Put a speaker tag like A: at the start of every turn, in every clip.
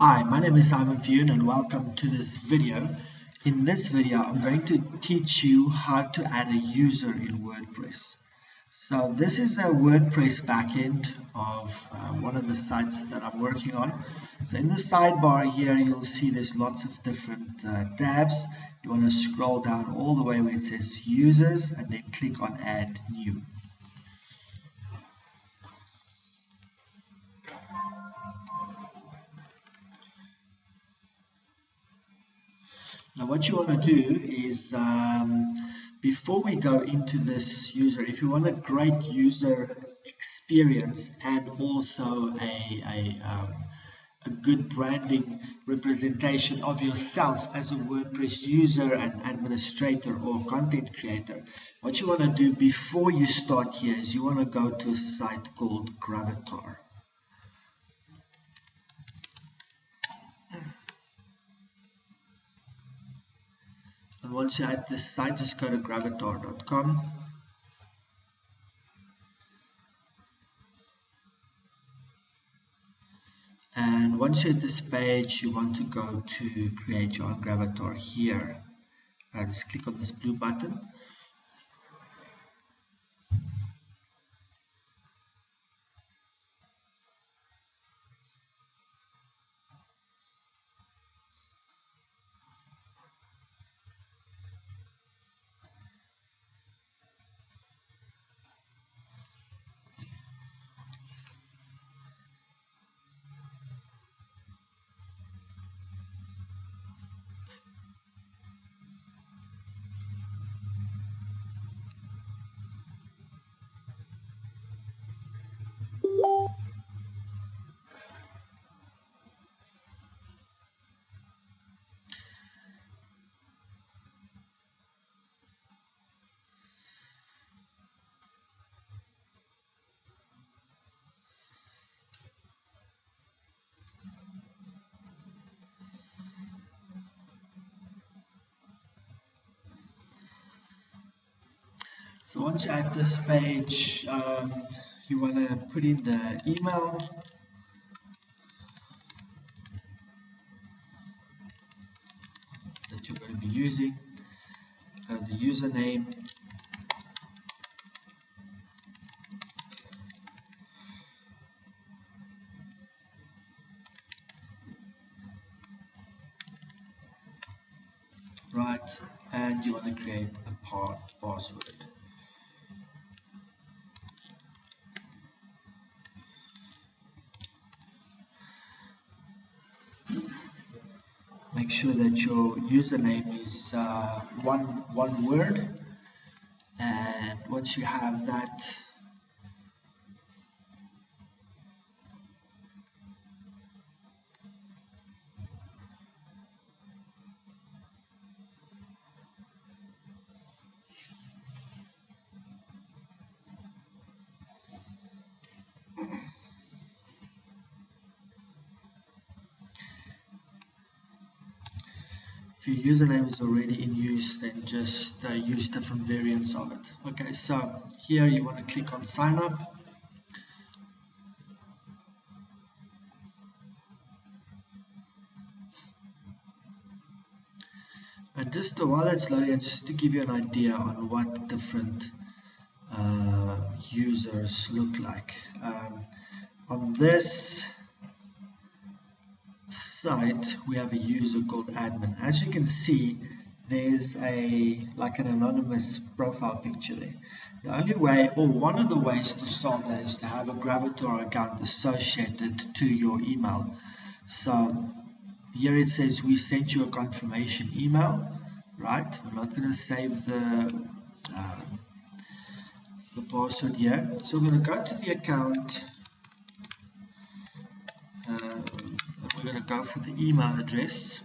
A: Hi, my name is Simon Fune and welcome to this video. In this video, I'm going to teach you how to add a user in WordPress. So this is a WordPress backend of one of the sites that I'm working on. So in the sidebar here, you'll see there's lots of different tabs. You want to scroll down all the way where it says users and then click on add new. Now what you want to do is, before we go into this user, if you want a great user experience and also a good branding representation of yourself as a WordPress user and administrator or content creator, what you want to do before you start here is you want to go to a site called Gravatar. And once you're at this site, just go to gravatar.com. And once you're at this page, you want to go to create your own Gravatar here. Just click on this blue button. So once you're at this page, you want to put in the email. That you're going to be using, the username, right, and you want to create a password. Make sure that your username is one word, and once you have that, if your username is already in use, then just use different variants of it. Okay, so here you want to click on sign up. And just while it's loading, just to give you an idea on what different users look like. On this site, we have a user called admin. As you can see, there's like an anonymous profile picture there. The only way, or one of the ways to solve that, is to have a Gravatar account associated to your email. So here it says we sent you a confirmation email, right? We're not going to save the password here. So we're going to go to the account. We're going to go for the email address.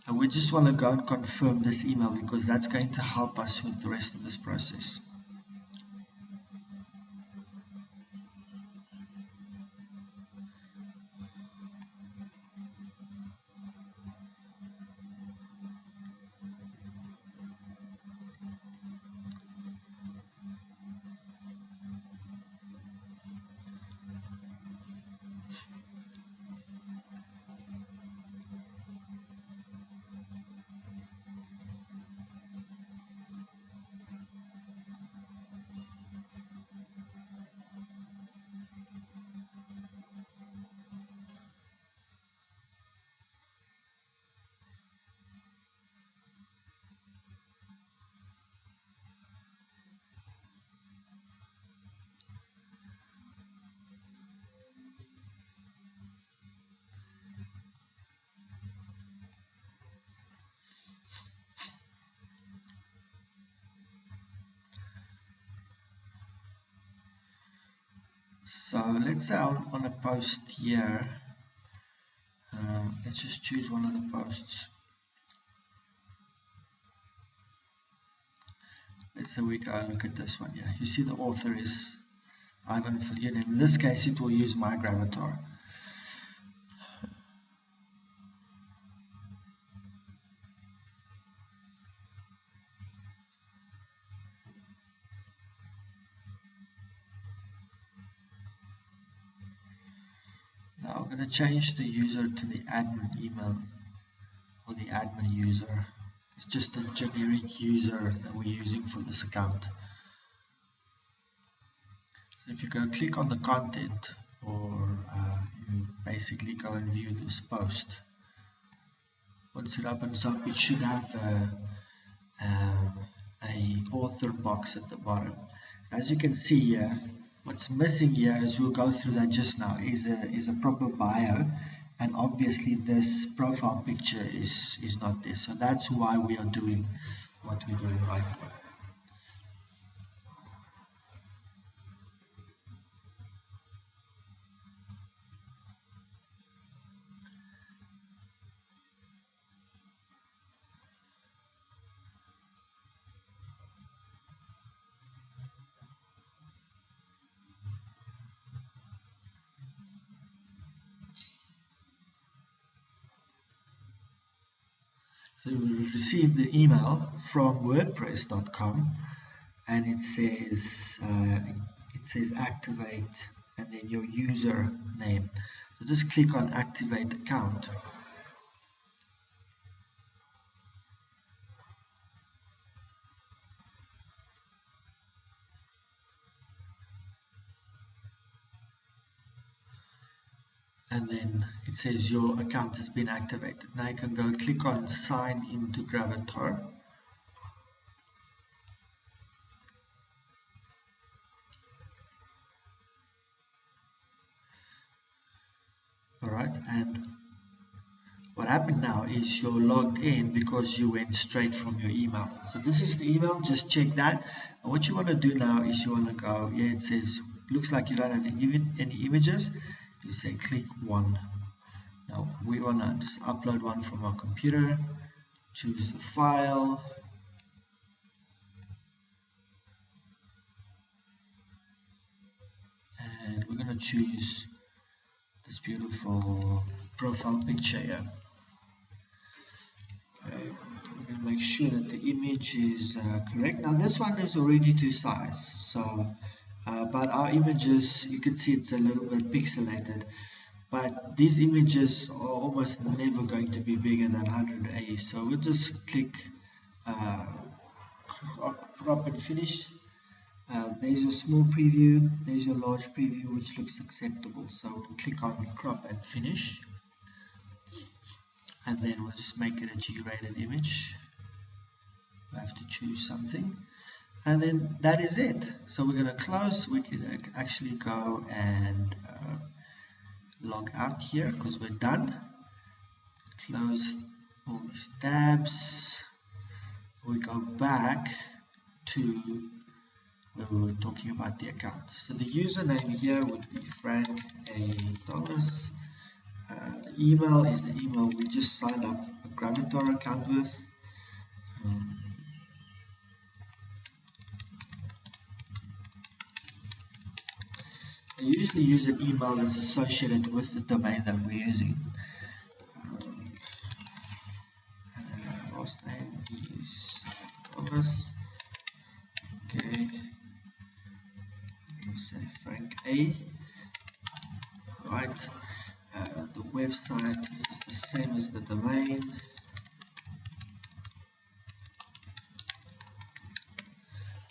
A: And we just want to go and confirm this email because that's going to help us with the rest of this process. So let's say on a post here, let's just choose one of the posts. Let's say we go and look at this one here. You see the author is Ivan Fillion. In this case, it will use my gravatar. Now I'm going to change the user to the admin email or the admin user. It's just a generic user that we're using for this account. So if you go click on the content, or you basically go and view this post, once it opens up, it should have a author box at the bottom. As you can see here, what's missing here, is we'll go through that just now, is a proper bio, and obviously this profile picture is not there. So that's why we are doing what we're doing right now. So we received the email from WordPress.com, and it says activate, and then your user name. So just click on activate account. And then it says your account has been activated. Now you can go click on sign into Gravatar. Alright, and what happened now is you're logged in because you went straight from your email. So this is the email, just check that. And what you want to do now is you want to go, yeah, it says, looks like you don't have any images. You say click one. Now we want to just upload one from our computer, choose the file, and we're going to choose this beautiful profile picture here. Okay, we're going to make sure that the image is correct. Now this one is already to size, so but our images, you can see it's a little bit pixelated, but these images are almost never going to be bigger than 180. So we'll just click crop and finish. There's your small preview, there's your large preview, which looks acceptable. So we'll click on crop and finish, and then we'll just make it a G-rated image. We have to choose something, and then that is it. So we're going to close. We can actually go and log out here because we're done. Close all these tabs. We go back to where we were talking about the account. So the username here would be Frank A. Thomas. The email is the email we just signed up a Gravatar account with. I usually use an email that's associated with the domain that we're using. And last name is Thomas. Okay. We'll say Frank A. Right. The website is the same as the domain.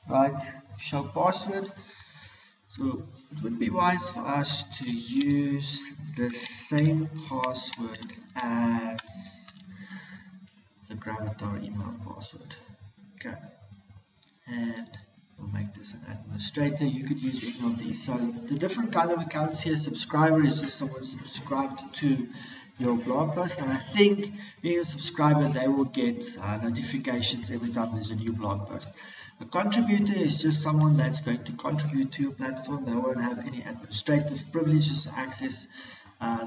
A: Right. Show password. So it would be wise for us to use the same password as the Gravatar email password. Okay. And we'll make this an administrator. You could use any of these. So the different kind of accounts here, subscriber is just someone subscribed to your blog post. And I think being a subscriber, they will get notifications every time there's a new blog post. A contributor is just someone that's going to contribute to your platform. They won't have any administrative privileges or access.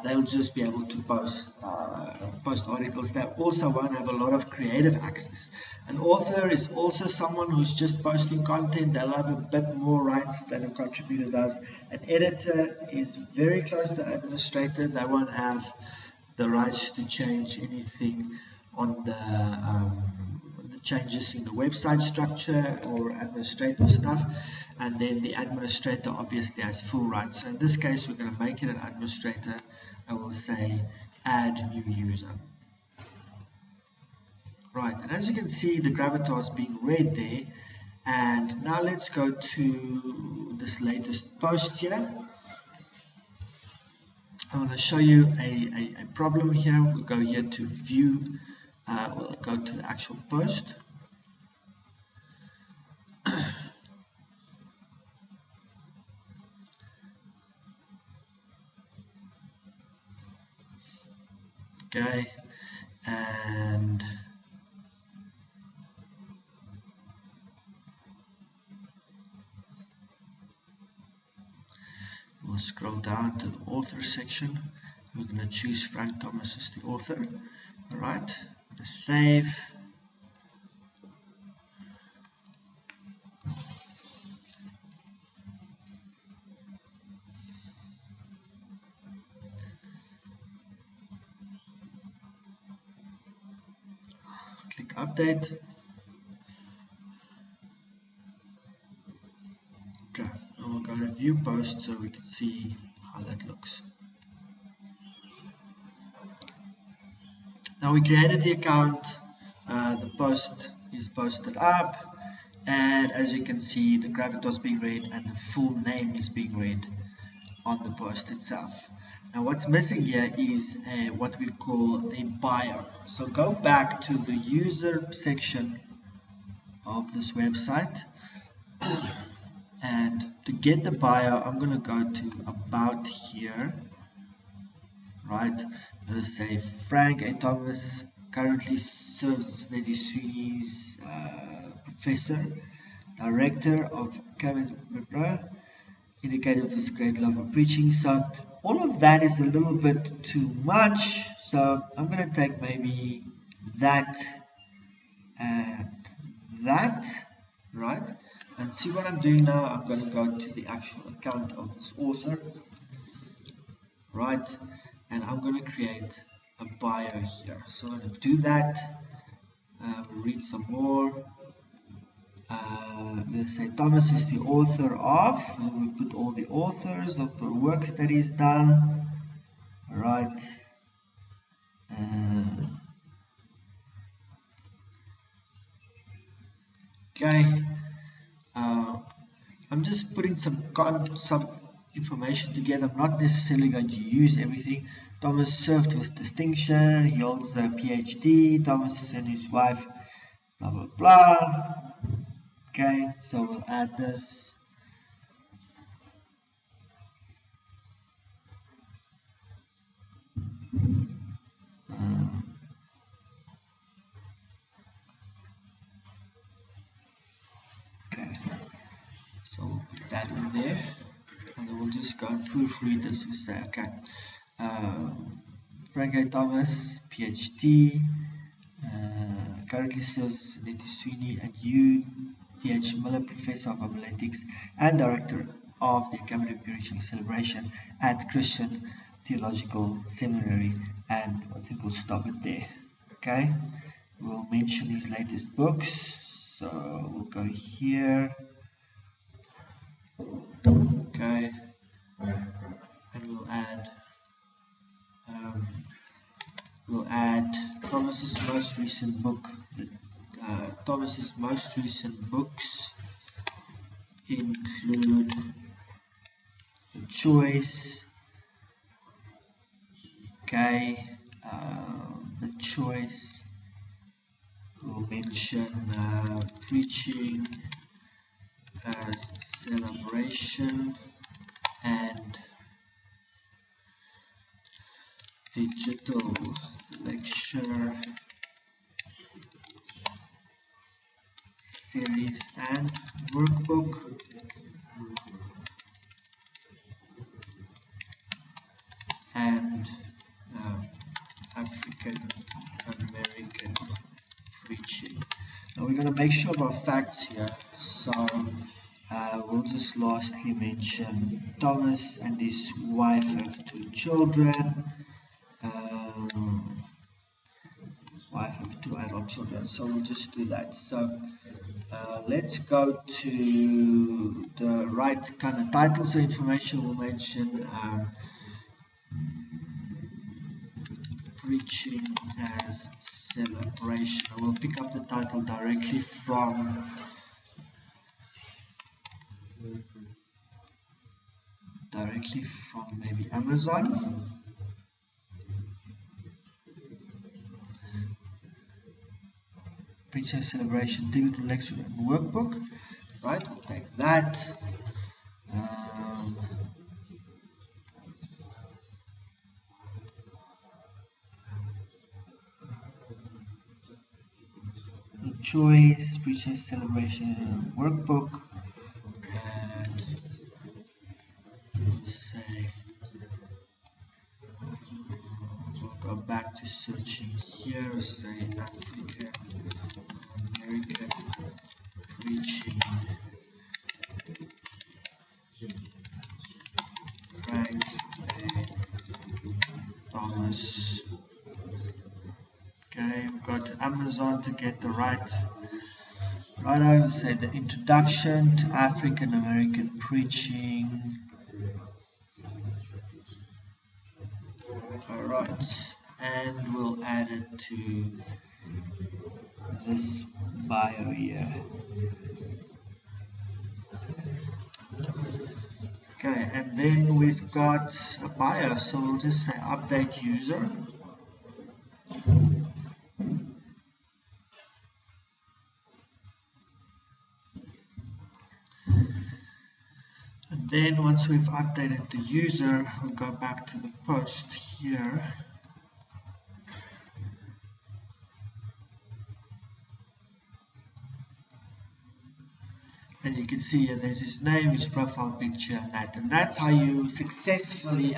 A: They'll just be able to post articles. They also won't have a lot of creative access. An author is also someone who's just posting content. They'll have a bit more rights than a contributor does. An editor is very close to an administrator. They won't have the rights to change anything on the changes in the website structure or administrative stuff. And then the administrator obviously has full rights. So in this case, we're going to make it an administrator. I will say add new user. Right, and as you can see, the gravatar is being read there. And now let's go to this latest post here. I want to show you a problem here. We'll go here to view. We'll go to the actual post. Okay, and we'll scroll down to the author section. We're going to choose Frank Thomas as the author. All right, save. Click update. Okay, and we'll go to view post so we can see how that looks. Now we created the account, the post is posted up, and as you can see, the gravatar is being read and the full name is being read on the post itself. Now what's missing here is what we call a bio. So go back to the user section of this website, and to get the bio, I'm going to go to about here. Right, let's say Frank A. Thomas currently serves as Nettie Sweeney's professor, director of WordPress, indicated of his great love of preaching. So all of that is a little bit too much. So I'm going to take maybe that and that, right? And see what I'm doing now. I'm going to go to the actual account of this author, right? And I'm going to create a bio here. So I'm going to do that. Read some more. Let's say Thomas is the author of, and we put all the authors of the works that he's done. All right. Okay. I'm just putting some information together. I'm not necessarily going to use everything. Thomas served with distinction. He holds a PhD. Thomas and his wife, blah, blah, blah. Okay, so we'll add this. Okay, so we'll put that in there. And then we'll just go and proofread this. We'll say, okay, Frank A. Thomas, PhD, currently serves as Nettie Sweeney at U.T.H. Miller Professor of Homiletics and Director of the Academy of Eucharistic Celebration at Christian Theological Seminary. And I think we'll stop it there. Okay, we'll mention his latest books. So we'll go here. Okay, and we'll add Thomas's most recent book. Thomas's most recent books include The Choice. Okay, The Choice. We'll mention Preaching as Celebration and Digital Lecture series and workbook. And African American preaching. Now we're going to make sure of our facts here. So we'll just lastly mention Thomas and his wife have 2 children. Wife have 2 adult children. So we'll just do that. So let's go to the right kind of title. So information will mention preaching as celebration. I will pick up the title directly from maybe Amazon. Preaching celebration, digital lecture and workbook. Right, we'll take that. Choice, preaching celebration workbook, and we'll say we'll go back to searching here, say African American preaching, Frank Thomas. Okay, we've got Amazon to get the right I would say the introduction to African American preaching. Alright, and we'll add it to this bio here. Okay, and then we've got a bio, so we'll just say update user. And then once we've updated the user, we'll go back to the post here. And you can see here there's his name, his profile picture, and that's how you successfully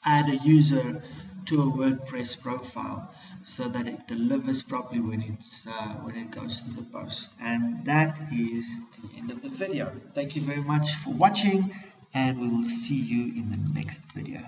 A: add a user to a WordPress profile so that it delivers properly when it goes to the post. And that is the end of the video. Thank you very much for watching, and we will see you in the next video.